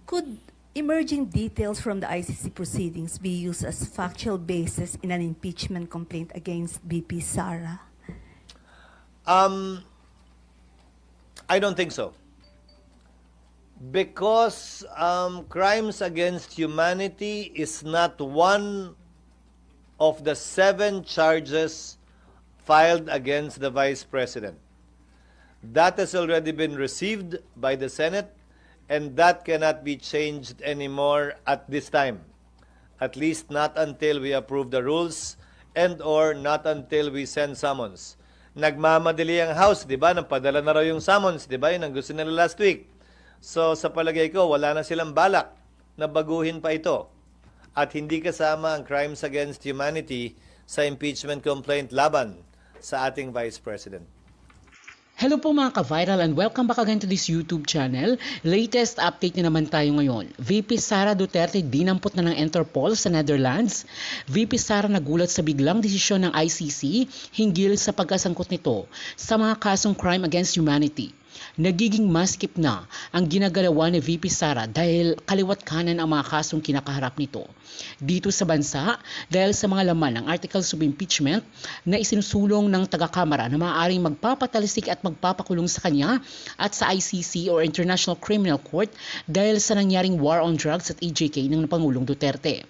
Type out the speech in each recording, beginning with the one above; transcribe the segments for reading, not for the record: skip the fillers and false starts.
Could emerging details from the ICC proceedings be used as factual basis in an impeachment complaint against BP Sara? I don't think so. Because crimes against humanity is not one of the 7 charges filed against the Vice President. That has already been received by the Senate, and that cannot be changed anymore at this time. At least not until we approve the rules and or not until we send summons. Nagmamadali ang House, di ba? Nagpadala na raw yung summons, di ba? Yun ang gusto nila last week. So sa palagay ko, wala na silang balak na baguhin pa ito. At hindi kasama ang crimes against humanity sa impeachment complaint laban sa ating Vice President. Hello po mga ka-viral and welcome back again to this YouTube channel. Latest update na naman tayo ngayon. VP Sara Duterte dinampot na ng Interpol sa Netherlands. VP Sara nagulat sa biglang desisyon ng ICC hinggil sa pagkasangkot nito sa mga kasong crime against humanity. Nagiging maskip na ang ginagalawa ni VP Sara dahil kaliwat kanan ang mga kasong kinakaharap nito dito sa bansa dahil sa mga laman ng Articles of Impeachment na isinusulong ng taga-kamara na maaaring magpapatalisik at magpapakulong sa kanya at sa ICC or International Criminal Court dahil sa nangyaring war on drugs at EJK ng Pangulong Duterte.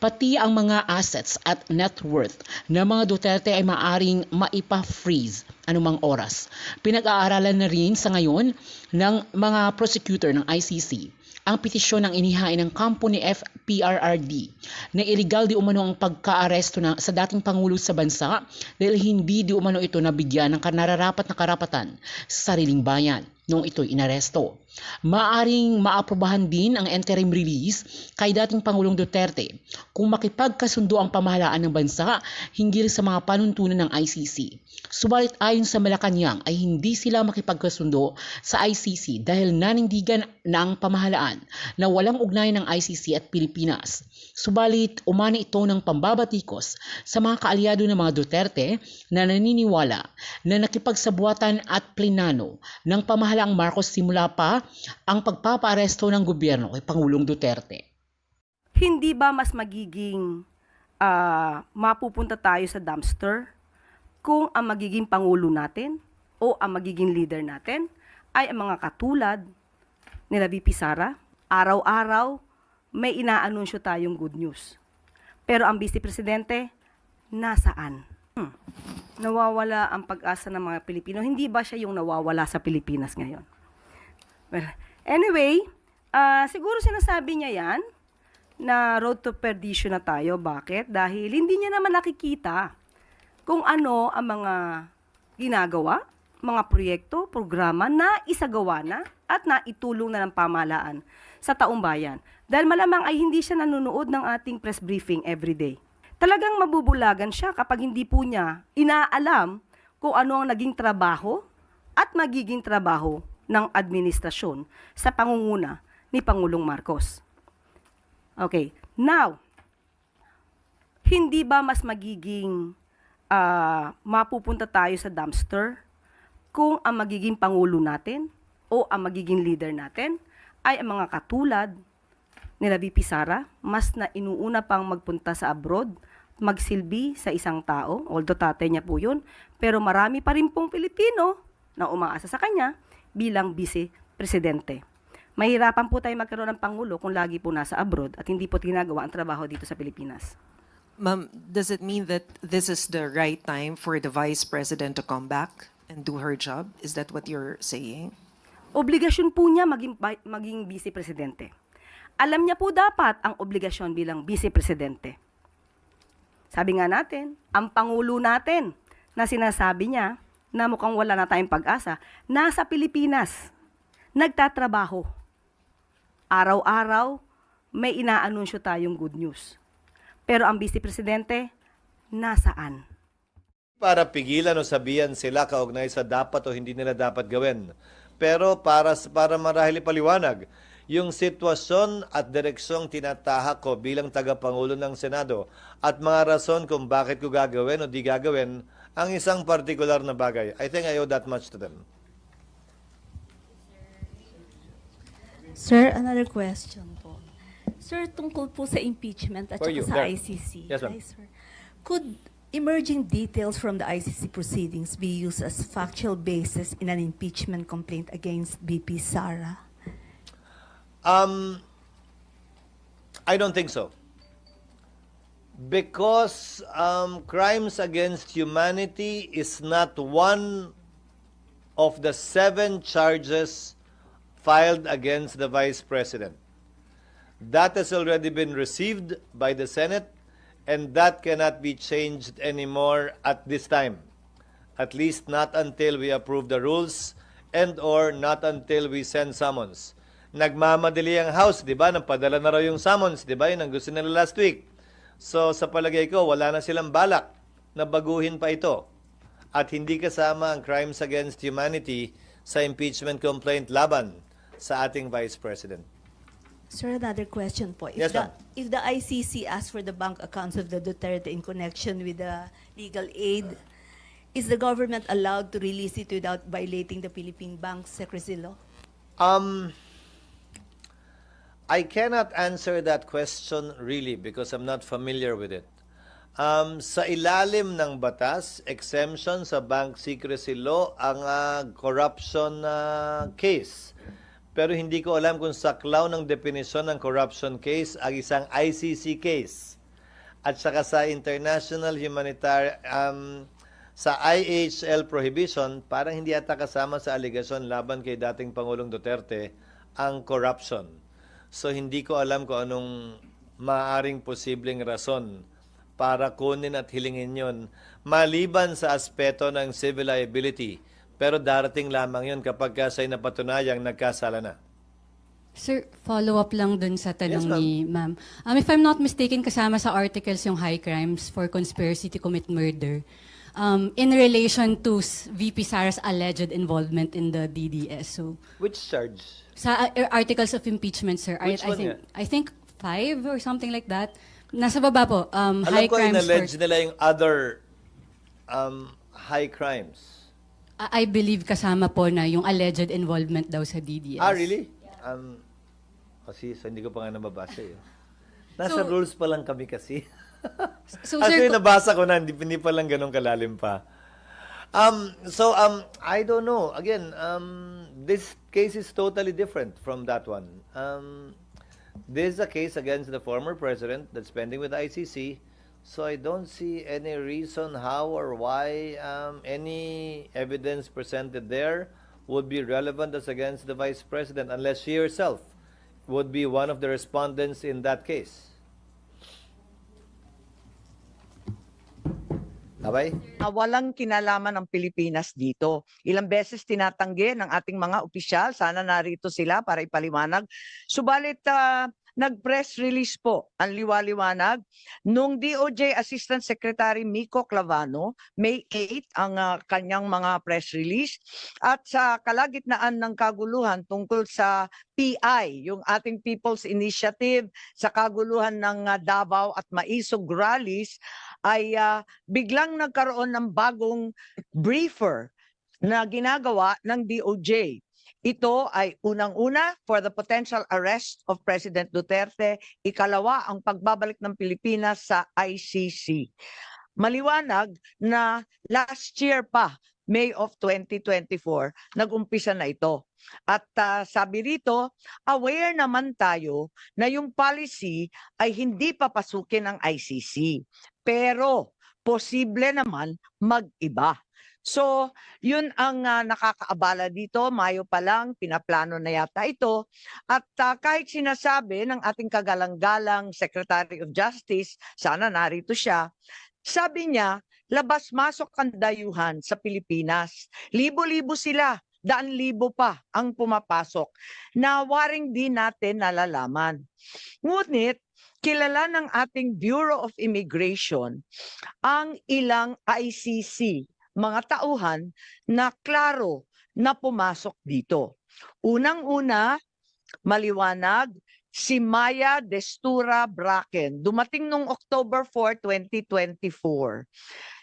Pati ang mga assets at net worth ng mga Duterte ay maaaring maipa-freeze anumang oras. Pinag-aaralan na rin sa ngayon ng mga prosecutor ng ICC ang petisyon ng inihain ng kampo ni FPRRD na illegal di umano ang pagka-aresto sa dating Pangulo sa bansa dahil hindi di umano ito nabigyan ng nararapat na karapatan sa sariling bayan noong ito'y inaresto. Maaring maaprobahan din ang interim release kay dating Pangulong Duterte kung makipagkasundo ang pamahalaan ng bansa hinggil sa mga panuntunan ng ICC. Subalit ayon sa Malacanang ay hindi sila makipagkasundo sa ICC dahil nanindigan na ang pamahalaan na walang ugnayan ng ICC at Pilipinas. Subalit umani ito ng pambabatikos sa mga kaalyado ng mga Duterte na naniniwala na nakipagsabuatan at plinano ng pamahalaang Marcos simula pa ang pagpapaaresto ng gobyerno kay Pangulong Duterte. Hindi ba mas magiging mapupunta tayo sa dumpster kung ang magiging Pangulo natin o ang magiging leader natin ay ang mga katulad nila VP Sara? Araw-araw may inaanunsyo tayong good news. Pero ang Vice Presidente, nasaan? Nawawala ang pag-asa ng mga Pilipino. Hindi ba siya yung nawawala sa Pilipinas ngayon? Well, anyway, siguro sinasabi niya yan na road to perdition na tayo. Bakit? Dahil hindi niya naman nakikita kung ano ang mga ginagawa, mga proyekto, programa na isagawa na at naitulong na ng pamahalaan sa taong bayan. Dahil malamang ay hindi siya nanonood ng ating press briefing everyday. Talagang mabubulagan siya kapag hindi po niya inaalam kung ano ang naging trabaho at magiging trabaho ng administrasyon sa pangunguna ni Pangulong Marcos. Okay, now, hindi ba mas magiging mapupunta tayo sa dumpster kung ang magiging Pangulo natin o ang magiging leader natin ay ang mga katulad nila VP Sara, mas na inuuna pang magpunta sa abroad, magsilbi sa isang tao, although tatay niya po yun, pero marami pa rin pong Pilipino na umaasa sa kanya bilang Vice Presidente. Mahirapan po tayo magkaroon ng Pangulo kung lagi po nasa abroad at hindi po ginagawa ang trabaho dito sa Pilipinas. Ma'am, does it mean that this is the right time for the Vice President to come back and do her job? Is that what you're saying? Obligasyon po niya maging Vice Presidente. Alam niya po dapat ang obligasyon bilang Vice Presidente. Sabi nga natin, ang Pangulo natin na sinasabi niya na mukhang wala na tayong pag-asa, nasa Pilipinas, nagtatrabaho. Araw-araw, may inaanunsyo tayong good news. Pero ang Vice Presidente, nasaan? Para pigilan o sabihan sila kaugnay sa dapat o hindi nila dapat gawin. Pero para marahil ipaliwanag, yung sitwasyon at direksyong tinatahak ko bilang tagapangulo ng Senado at mga rason kung bakit ko gagawin o di gagawin ang isang partikular na bagay. I think I owe that much to them. Sir, another question po. Sir, tungkol po sa impeachment at For saka you, sa there. ICC. Yes, ma'am. Hi, sir. Could emerging details from the ICC proceedings be used as factual basis in an impeachment complaint against BP Sara? I don't think so. Because crimes against humanity is not one of the 7 charges filed against the Vice President. That has already been received by the Senate, and that cannot be changed anymore at this time. At least not until we approve the rules and or not until we send summons. Nagmamadali ang House, di ba? Nagpadala na raw yung summons, di ba? Yun ang gusto nila last week. So sa palagay ko, wala na silang balak na baguhin pa ito. At hindi kasama ang crimes against humanity sa impeachment complaint laban sa ating Vice President. Sir, another question po. Yes, ma'am. If the ICC asks for the bank accounts of the Duterte in connection with the legal aid, is the government allowed to release it without violating the Philippine Bank Secrecy Law? I cannot answer that question really because I'm not familiar with it. Sa ilalim ng batas, exemption sa bank secrecy law ang corruption case. Pero hindi ko alam kung saklaw ng definisyon ng corruption case ang isang ICC case. At saka sa international humanitarian, sa IHL prohibition, parang hindi ata kasama sa aligasyon laban kay dating Pangulong Duterte ang corruption. So hindi ko alam kung anong maaaring posibleng rason para kunin at hilingin yon maliban sa aspeto ng civil liability. Pero darating lamang yun kapag sa'y napatunayang nagkasala na. Sir, follow-up lang dun sa tanong Yes, ma'am. ni ma'am. If I'm not mistaken, kasama sa articles yung high crimes for conspiracy to commit murder. In relation to VP Sara's alleged involvement in the DDS. So, Which charge? sa articles of impeachment, sir, Which one I think 5 or something like that. Nasa baba po, Alam high ko crimes in-allege nila yung other high crimes. I believe kasama po na yung alleged involvement daw sa DDS. Ah, really? Kasi so hindi ko pa nga nababasa eh. Nasa So- rules pa lang kami kasi. So, Actually, sir, nabasa ko na, hindi pa lang ganun kalalim pa. I don't know. Again, this case is totally different from that one. This is a case against the former president that's pending with the ICC. So I don't see any reason how or why any evidence presented there would be relevant as against the vice president unless she herself would be one of the respondents in that case. Abay? Walang kinalaman ng Pilipinas dito. Ilang beses tinatanggi ng ating mga opisyal, sana narito sila para ipaliwanag. Subalit nag-press release po ang liwaliwanag nung DOJ Assistant Secretary Miko Clavano, May 8 ang kanyang mga press release, at sa kalagitnaan ng kaguluhan tungkol sa PI, yung ating People's Initiative, sa kaguluhan ng Davao at Maisog rallies, ay biglang nagkaroon ng bagong briefer na ginagawa ng DOJ. Ito ay unang-una for the potential arrest of President Duterte, ikalawa ang pagbabalik ng Pilipinas sa ICC. Maliwanag na last year pa, May of 2024, nag-umpisa na ito. At sabi rito, aware naman tayo na yung policy ay hindi papasukin ng ICC. Pero posible naman mag-iba. So, yun ang nakakaabala dito. Mayo pa lang, pinaplano na yata ito. At kahit sinasabi ng ating kagalang-galang Secretary of Justice, sana narito siya, sabi niya, labas-masok ang dayuhan sa Pilipinas. Libo-libo sila, daan-libo pa ang pumapasok na waring di natin nalalaman. Ngunit, kilala ng ating Bureau of Immigration ang ilang ICC, mga tauhan na klaro na pumasok dito. Unang-una, maliwanag, si Maya Destura Bracken. Dumating noong October 4, 2024.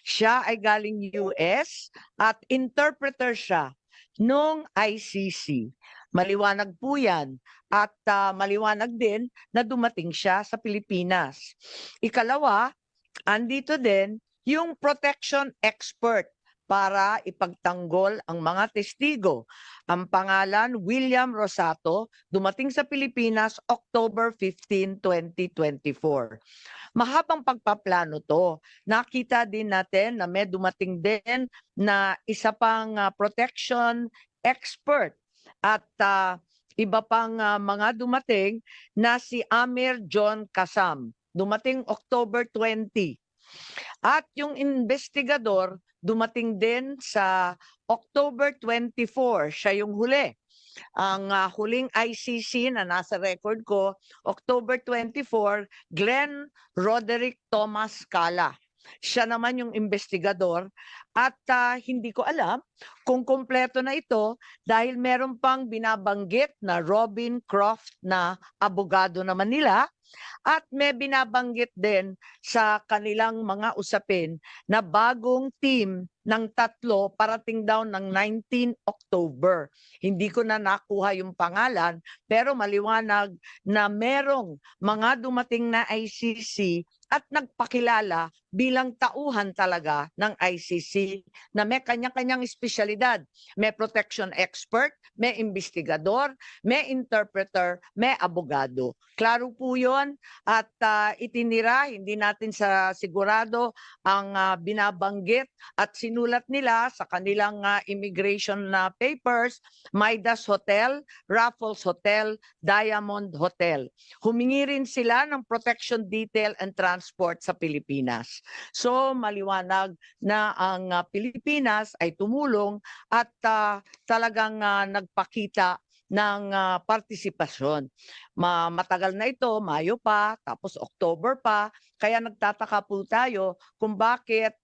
Siya ay galing US at interpreter siya noong ICC. Maliwanag po yan. At maliwanag din na dumating siya sa Pilipinas. Ikalawa, andito din yung protection expert para ipagtanggol ang mga testigo. Ang pangalan, William Rosato, dumating sa Pilipinas October 15, 2024. Mahabang pagpaplano to. Nakita din natin na may dumating din na isa pang protection expert at iba pang mga dumating na si Amir John Kasam. Dumating October 20. At yung investigador dumating din sa October 24. Siya yung huli. Ang huling ICC na nasa record ko, October 24, Glenn Roderick Thomas Cala. Siya naman yung investigador at hindi ko alam kung kumpleto na ito dahil meron pang binabanggit na Robin Croft na abogado naman nila at may binabanggit din sa kanilang mga usapin na bagong team ng 3 parating daw ng 19 October. Hindi ko na nakuha yung pangalan pero maliwanag na merong mga dumating na ICC at nagpakilala bilang tauhan talaga ng ICC na may kanya-kanyang espesyalidad. May protection expert, may investigador, may interpreter, may abogado. Klaro po yun at itinira, hindi natin sa sigurado ang binabanggit at sinulat nila sa kanilang immigration papers, Midas Hotel, Raffles Hotel, Diamond Hotel. Humingi rin sila ng protection detail and transport sa Pilipinas. So maliwanag na ang Pilipinas ay tumulong at talagang nagpakita ng partisipasyon. Matagal na ito, Mayo pa, tapos October pa, kaya nagtataka po tayo kung bakit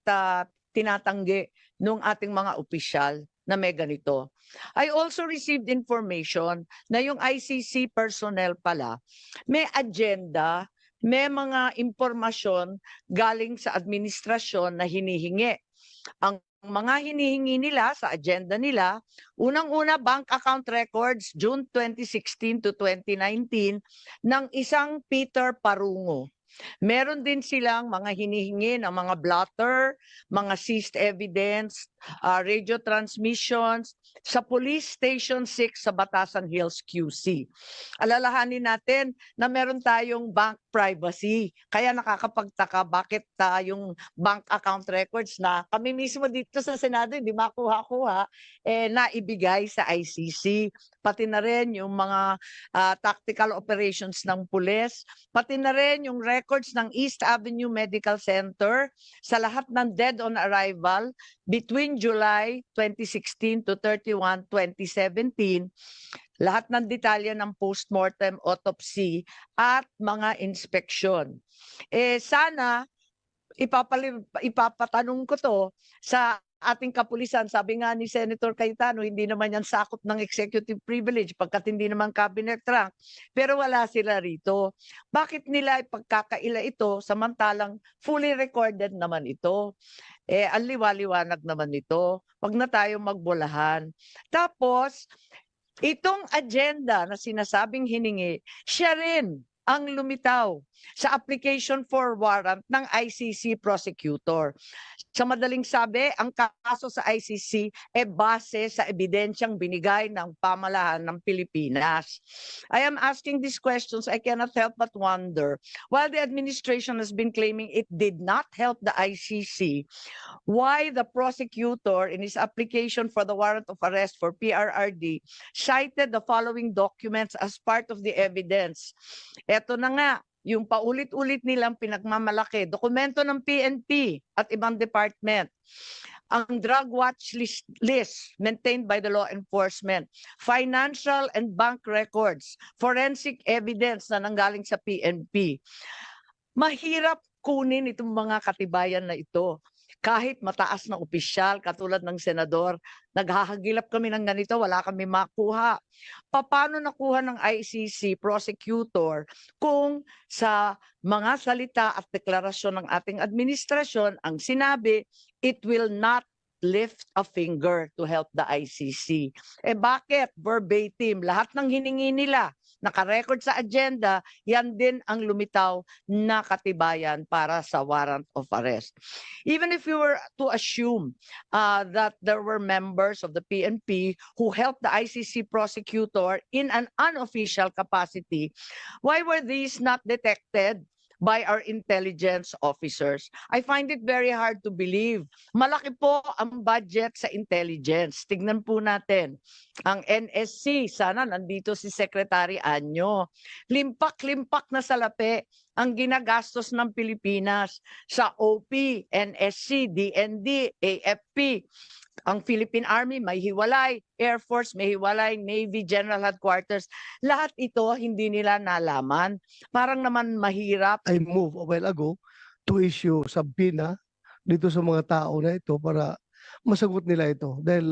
tinatanggi ng ating mga opisyal na may ganito. I also received information na yung ICC personnel pala may agenda, may mga impormasyon galing sa administrasyon na hinihingi. Ang mga hinihingi nila sa agenda nila, unang-una bank account records June 2016 to 2019 ng isang Peter Parungo. Meron din silang mga hinihingi ng mga blotter, mga seized evidence, radio transmissions sa Police Station 6 sa Batasan Hills, QC. Alalahanin natin na meron tayong bank privacy. Kaya nakakapagtaka bakit yung bank account records na kami mismo dito sa Senado hindi makuha-kuha naibigay sa ICC. Pati na rin yung mga tactical operations ng pulis, pati na rin yung records ng East Avenue Medical Center sa lahat ng dead on arrival between July 2016 to 31, 2017, lahat ng detalye ng postmortem autopsy at mga inspeksyon. Sana ipapatanong ko to sa ating kapulisan. Sabi nga ni Senator Cayetano, hindi naman yan sakop ng executive privilege pagkat hindi naman cabinet rank. Pero wala sila rito. Bakit nila ipagkakaila ito samantalang fully recorded naman ito? Ang liwaliwanag naman ito. Wag na tayo magbulahan. Tapos, itong agenda na sinasabing hiningi, siya rin ang lumitaw sa application for warrant ng ICC prosecutor. Sa madaling sabi, ang kaso sa ICC base sa ebidensyang binigay ng pamahalaan ng Pilipinas. I am asking these questions, I cannot help but wonder, while the administration has been claiming it did not help the ICC, why the prosecutor in his application for the warrant of arrest for PRRD cited the following documents as part of the evidence. Eto na nga, yung paulit-ulit nilang pinagmamalaki, dokumento ng PNP at ibang department, ang drug watch list maintained by the law enforcement, financial and bank records, forensic evidence na nanggaling sa PNP. Mahirap kunin itong mga katibayan na ito. Kahit mataas na opisyal, katulad ng senador, naghahagilap kami ng ganito, wala kami makuha. Paano nakuha ng ICC prosecutor kung sa mga salita at deklarasyon ng ating administrasyon ang sinabi, it will not lift a finger to help the ICC. Eh bakit? Verbatim, lahat ng hiningi nila, nakarecord sa agenda, yan din ang lumitaw na katibayan para sa warrant of arrest. Even if you were to assume that there were members of the PNP who helped the ICC prosecutor in an unofficial capacity, why were these not detected by our intelligence officers? I find it very hard to believe. Malaki po ang budget sa intelligence. Tignan po natin. Ang NSC, sana nandito si Secretary Anyo. Limpak-limpak na salapi ang ginagastos ng Pilipinas sa OP, NSC, DND, AFP. Ang Philippine Army may hiwalay, Air Force may hiwalay, Navy General Headquarters. Lahat ito hindi nila nalaman. Parang naman mahirap. I moved a while ago to issue subpoena dito sa mga tao na ito para masagot nila ito. Dahil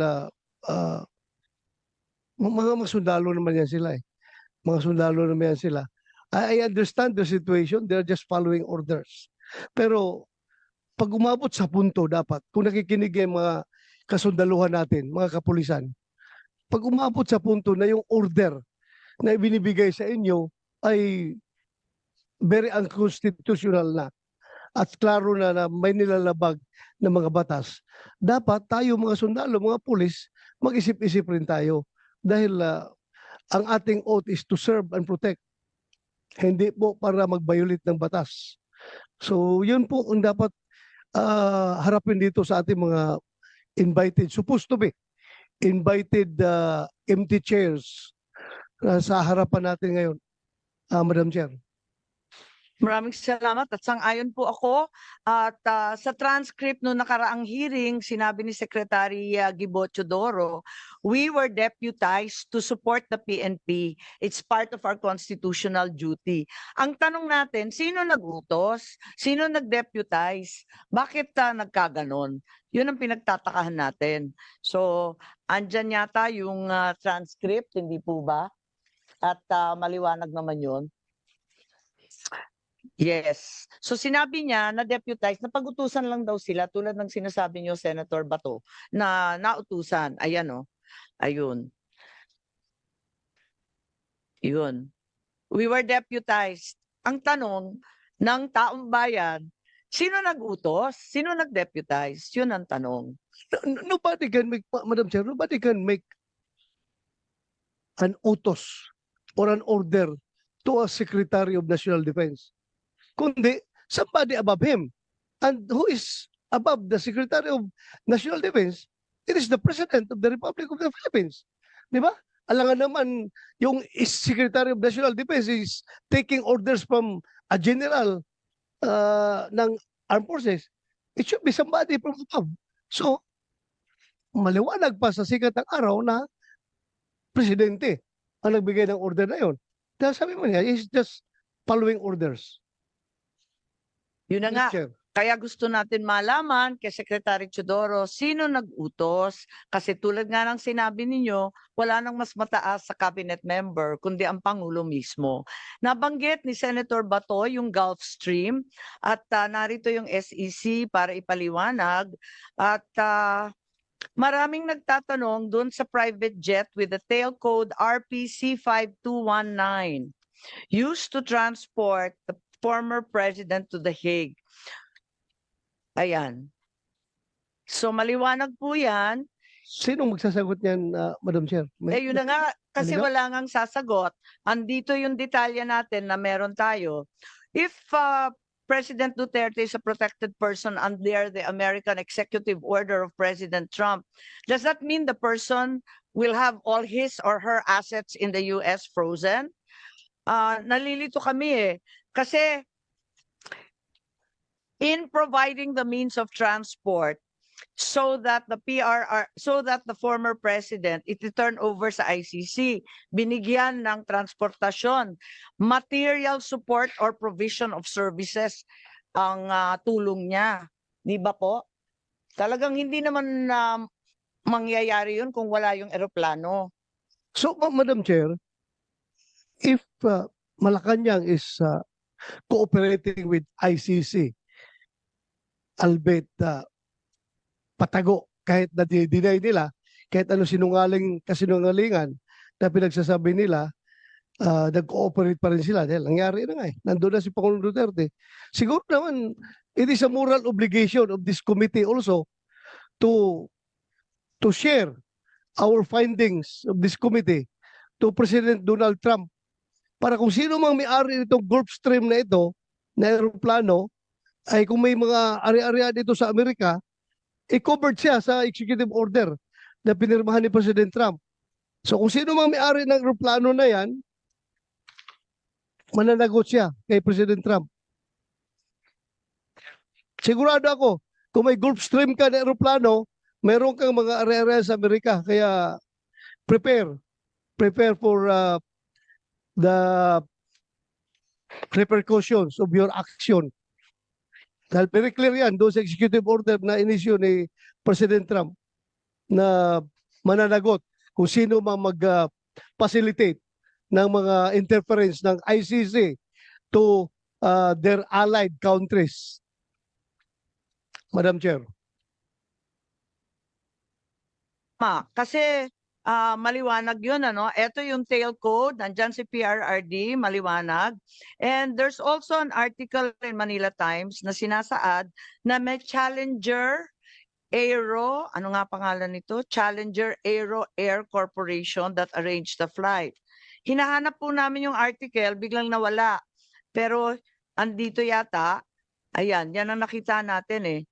mga sundalo naman yan sila eh. Mga sundalo naman yan sila. I understand the situation, they're just following orders. Pero pag umabot sa punto dapat, kung nakikinig yung mga kasundaluhan natin, mga kapulisan, pag umabot sa punto na yung order na ibinibigay sa inyo ay very unconstitutional na at klaro na may nilalabag ng mga batas, dapat tayo mga sundalo, mga pulis, mag-isip-isip rin tayo dahil ang ating oath is to serve and protect. Hindi po para mag-violate ng batas. So yun po ang dapat harapin dito sa ating mga supposed to be invited empty chairs sa harapan natin ngayon, Madam Chair. Maraming salamat at sang-ayon po ako. At sa transcript no nakaraang hearing, sinabi ni Secretary Gibo Teodoro, we were deputized to support the PNP. It's part of our constitutional duty. Ang tanong natin, sino nag-utos? Sino nag-deputize? Bakit nagkaganon? Yun ang pinagtatakahan natin. So, andyan yata yung transcript, hindi po ba? At maliwanag naman yun. Yes. So sinabi niya na deputize, napag-utusan lang daw sila tulad ng sinasabi niyo, Senator Bato, na nautusan. Ayan o. Ayun. Yun. We were deputized. Ang tanong ng taong bayan, sino nag-utos? Sino nag-deputize? Yun ang tanong. Nobody can make, Madam Chair, nobody can make an utos or an order to a Secretary of National Defense. Kundi somebody above him. And who is above the Secretary of National Defense? It is the President of the Republic of the Philippines. Di ba? Alangan naman yung Secretary of National Defense is taking orders from a general ng armed forces. It should be somebody from above. So, maliwanag pa sa sikat ng araw na presidente ang nagbigay ng order na yun. Dahil sabi mo niya, he's just following orders. Yun na nga. Chair. Kaya gusto natin malaman kay Secretary Teodoro sino nag-utos kasi tulad nga ng sinabi ninyo, wala nang mas mataas sa cabinet member kundi ang Pangulo mismo. Nabanggit ni Senator Bato yung Gulf Stream at narito yung SEC para ipaliwanag at maraming nagtatanong doon sa private jet with the tail code RPC 5219 used to transport the former president to The Hague. Ayan. So maliwanag po yan. Sino magsasagot niyan, Madam Chair? Yun na nga, kasi Ano? wala ngang sasagot. Andito yung detalye natin na meron tayo. If President Duterte is a protected person under the American Executive Order of President Trump, does that mean the person will have all his or her assets in the US frozen? Nalilito kami eh. Kasi in providing the means of transport so that the former president iti-turn over sa ICC, binigyan ng transportasyon, material support or provision of services ang tulong niya. Di ba po? Talagang hindi naman mangyayari yun kung wala yung eroplano. So, Madam Chair, if Malacanang is cooperating with ICC, albeit patago kahit na deny nila, kahit ano kasinungalingan na pinagsasabi nila, nag-cooperate pa rin sila dahil nangyari na nga eh. Nandun na si Pangulong Duterte. Siguro naman, it is a moral obligation of this committee also to share our findings of this committee to President Donald Trump para kung sino mang may-ari nitong Gulfstream na ito, na aeroplano, ay kung may mga ari-arian dito sa Amerika, i-covered siya sa executive order na pinirmahan ni President Trump. So kung sino mang may-ari ng aeroplano na yan, mananagot siya kay President Trump. Sigurado ako, kung may Gulfstream ka na aeroplano, meron kang mga ari-arian sa Amerika. Kaya prepare for the repercussions of your action. Dahil very clear yan doon sa executive order na inisyu ni President Trump na mananagot kung sino mang mag-facilitate ng mga interference ng ICC to their allied countries. Madam Chair. Kasi maliwanag yun, ano? Ito yung tail code, nandyan si PRRD, maliwanag. And there's also an article in Manila Times na sinasaad na may Challenger Aero, ano nga pangalan nito? Challenger Aero Air Corporation that arranged the flight. Hinahanap po namin yung article, biglang nawala. Pero andito yata, ayan, yan ang nakita natin eh.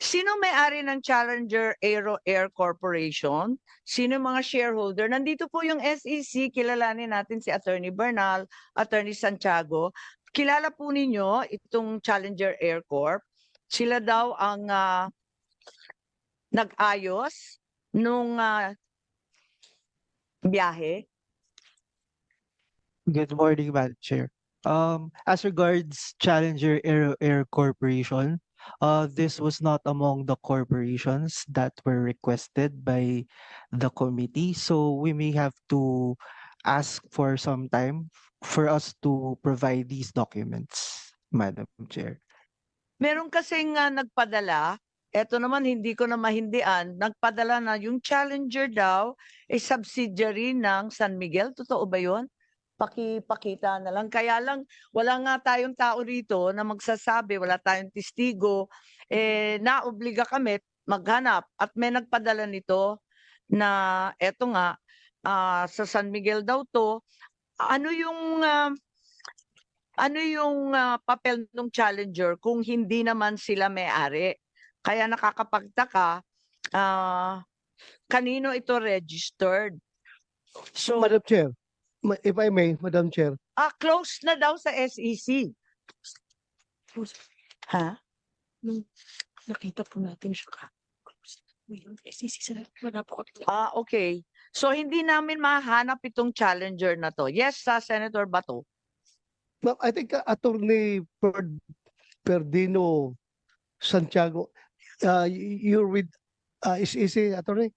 Sino may-ari ng Challenger Aero Air Corporation? Sino mga shareholder? Nandito po yung SEC, kilalanin natin si Attorney Bernal, Attorney Santiago. Kilala po ninyo itong Challenger Air Corp. Sila daw ang nag-ayos nung biyahe. Good morning, Madam Chair. As regards Challenger Air Corporation, this was not among the corporations that were requested by the committee, so we may have to ask for some time for us to provide these documents, Madam Chair. Meron kasing nagpadala, eto naman hindi ko na mahindian, nagpadala na yung Challenger daw ay subsidiary ng San Miguel. Totoo ba yun? Pakita na lang. Kaya lang, wala nga tayong tao rito na magsasabi, wala tayong testigo, naobliga kami maghanap. At may nagpadala nito na eto nga, sa San Miguel daw to. Ano yung papel ng Challenger kung hindi naman sila may-ari? Kaya nakakapagtaka, kanino ito registered? So, Madam Chair, if I may, Madam Chair. close na daw sa SEC. Ha? Nakita po natin siya. Okay. So hindi namin mahanap itong Challenger na to. Yes, Senator Bato. Ma'am, I think Attorney Perdino Santiago, you're with SEC, Attorney?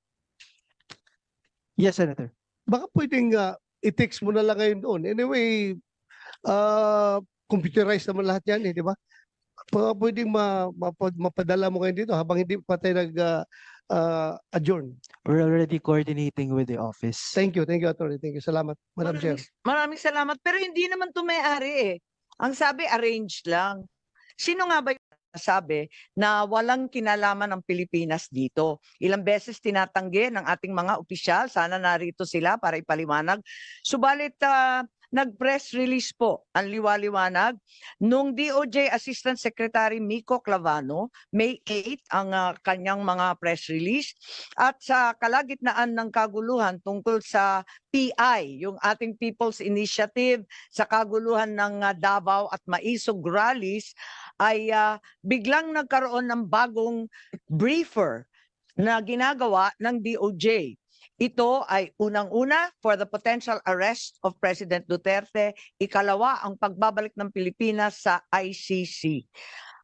Yes, Senator. Baka pwedeng i-text mo na lang ngayon doon. Anyway, computerized naman lahat yan, di ba? Baka pwedeng mapadala mo ngayon dito habang hindi pa tayo nag-adjourn. We're already coordinating with the office. Thank you, Attorney. Thank you. Salamat, Madam Chair. Maraming salamat. Pero hindi naman ito may-ari eh. Ang sabi, arranged lang. Sino nga ba yung sabi na walang kinalaman ng Pilipinas dito? Ilang beses tinatanggi ng ating mga opisyal. Sana narito sila para ipaliwanag. Subalit, nag-press release po ang liwaliwanag nung DOJ Assistant Secretary Miko Clavano, May 8 ang kanyang mga press release, at sa kalagitnaan ng kaguluhan tungkol sa PI, yung ating People's Initiative, sa kaguluhan ng Davao at Maisog rallies, ay biglang nagkaroon ng bagong briefer na ginagawa ng DOJ. Ito ay unang-una for the potential arrest of President Duterte, ikalawa ang pagbabalik ng Pilipinas sa ICC.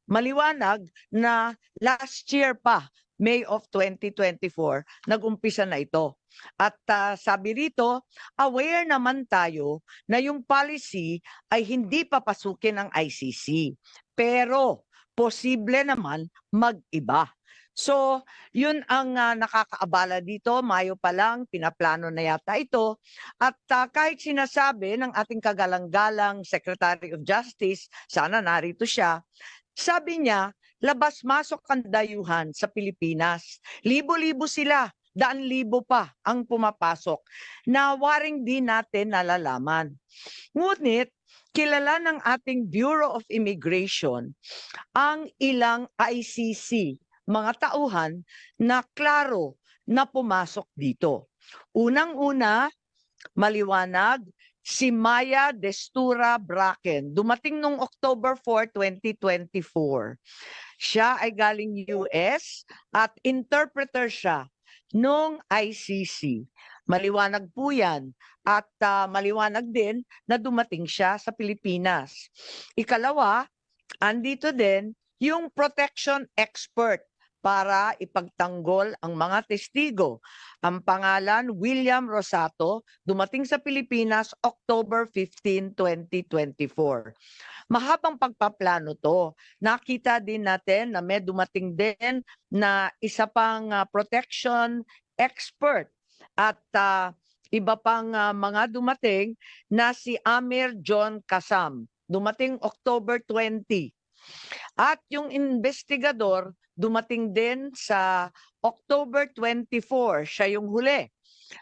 Maliwanag na last year pa, May of 2024, nag-umpisa na ito. At sabi rito, aware naman tayo na yung policy ay hindi papasukin ng ICC. Pero posible naman mag-iba. So, yun ang nakakaabala dito. Mayo pa lang, pinaplano na yata ito. At kahit sinasabi ng ating kagalang-galang Secretary of Justice, sana narito siya, sabi niya, labas-masok ang dayuhan sa Pilipinas. Libo-libo sila, daan-libo pa ang pumapasok na waring di natin nalalaman. Ngunit, kilala ng ating Bureau of Immigration ang ilang ICC, mga tauhan na klaro na pumasok dito. Unang-una, maliwanag, si Maya Destura Bracken, dumating noong October 4, 2024. Siya ay galing US at interpreter siya noong ICC. Maliwanag po yan. At maliwanag din na dumating siya sa Pilipinas. Ikalawa, andito din yung protection expert para ipagtanggol ang mga testigo. Ang pangalan, William Rosato, dumating sa Pilipinas October 15, 2024. Mahabang pagpaplano to. Nakita din natin na may dumating din na isa pang protection expert at iba pang mga dumating na si Amir John Kasam. Dumating October 20. At yung investigador dumating din sa October 24. Siya yung huli.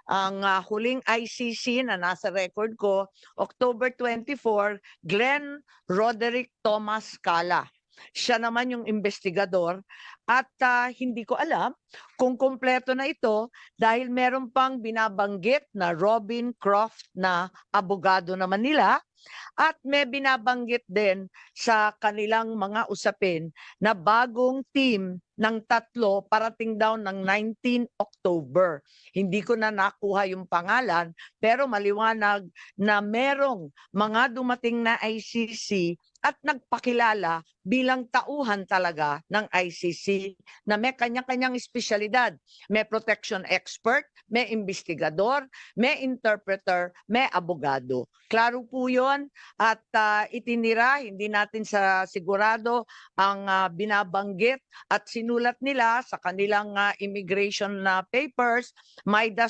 Ang huling ICC na nasa record ko, October 24, Glenn Roderick Thomas Cala. Siya naman yung investigador at hindi ko alam kung kumpleto na ito dahil meron pang binabanggit na Robin Croft na abogado naman nila at may binabanggit din sa kanilang mga usapin na bagong team ng 3 parating daw ng 19 October. Hindi ko na nakuha yung pangalan pero maliwanag na merong mga dumating na ICC at nagpakilala bilang tauhan talaga ng ICC na may kanya-kanyang espesyalidad. May protection expert, may investigador, may interpreter, may abogado. Klaro po yun at itinira, hindi natin sa sigurado ang binabanggit at sinulat nila sa kanilang immigration papers, Maida